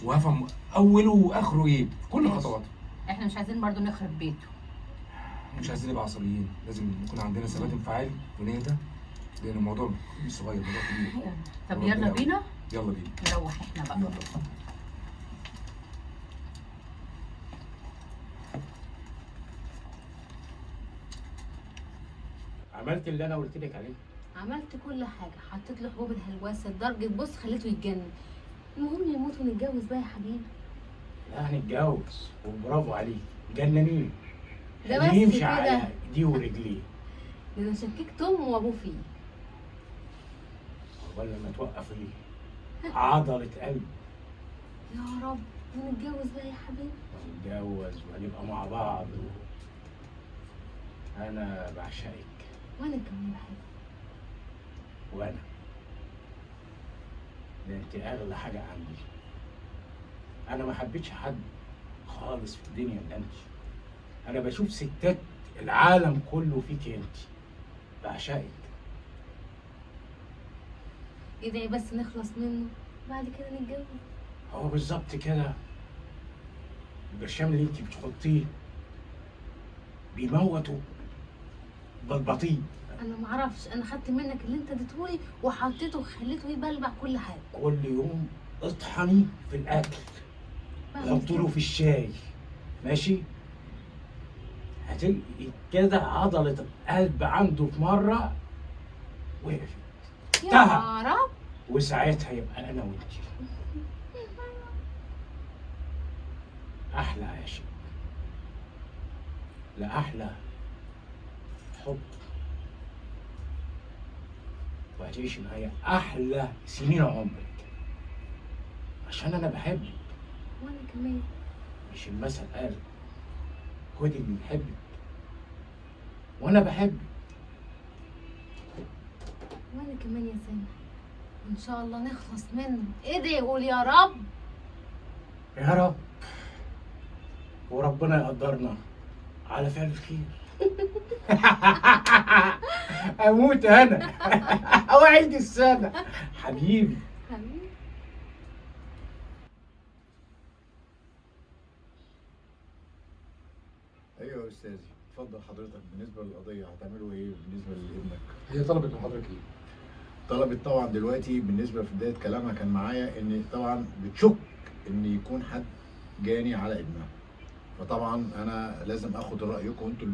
وافهم اوله واخره ايه في كل ماشي. خطواته. احنا مش عايزين برضو نخرب بيته. مش عايزين نبقى عصبيين، لازم يكون عندنا ثبات انفعالي ونهدى، لان الموضوع مش صغير، الموضوع كبير. طب وربنا يلا يقوي. بينا يلا بينا. نروح احنا بقى. يلا. عملت اللي انا قلت لك عليه. عملت كل حاجه، حطيت له حبوب الهلوسه لدرجه بص خليته يتجنن. المهم يموت ونتجوز بقى يا حبيبي. لا هنتجوز وبرافو عليك، جنانين. ده بس يمشي كده. على ايديه ورجليه. ده انا شككت امه وابوه فيه. عقبال لما توقف ايه؟ عضلة قلب. يا رب ونتجوز بقى يا حبيبي. نتجوز وهنبقى مع بعض انا بعشقك. وانا كمان بحبك. وانا ده انت اغلى حاجة عندي. انا ما حبيتش حد خالص في الدنيا الا انت. انا بشوف ستات العالم كله فيك انت. بعشقك. ادعي بس نخلص منه بعد كده نتجوز. هو بالظبط كده. البرشام اللي انت بتحطيه بيموته بلبطيه. انا معرفش، انا خدت منك اللي انت اديتهولي وحطيته وخليته يبلبع كل حاجه. كل يوم اطحني في الاكل، حط له في الشاي، ماشي؟ هتلقي كده عضلة القلب عنده في مرة وقفت. يا رب. وساعتها يبقى انا وانت احلى عاشق. لا احلى حب. وهتعيشي معايا احلى سنين عمرك عشان انا بحبك. وانا كمان. مش المثل قال خدي اللي يحبك، وانا بحبك. وانا كمان يا سامح. وان شاء الله نخلص منه. ادعي قول يا رب. يا رب. وربنا يقدرنا على فعل الخير. اموت انا اوعد السنه حبيبي. حبيبي. ايوه يا استاذي، اتفضل حضرتك. بالنسبه للقضيه هتعملوا ايه بالنسبه لابنك؟ هي طلبت من حضرتك ايه؟ طلبت طبعا دلوقتي بالنسبه في بدايه كلامها كان معايا ان طبعا بتشك ان يكون حد جاني على ابنها، فطبعا انا لازم اخد رايكم انتوا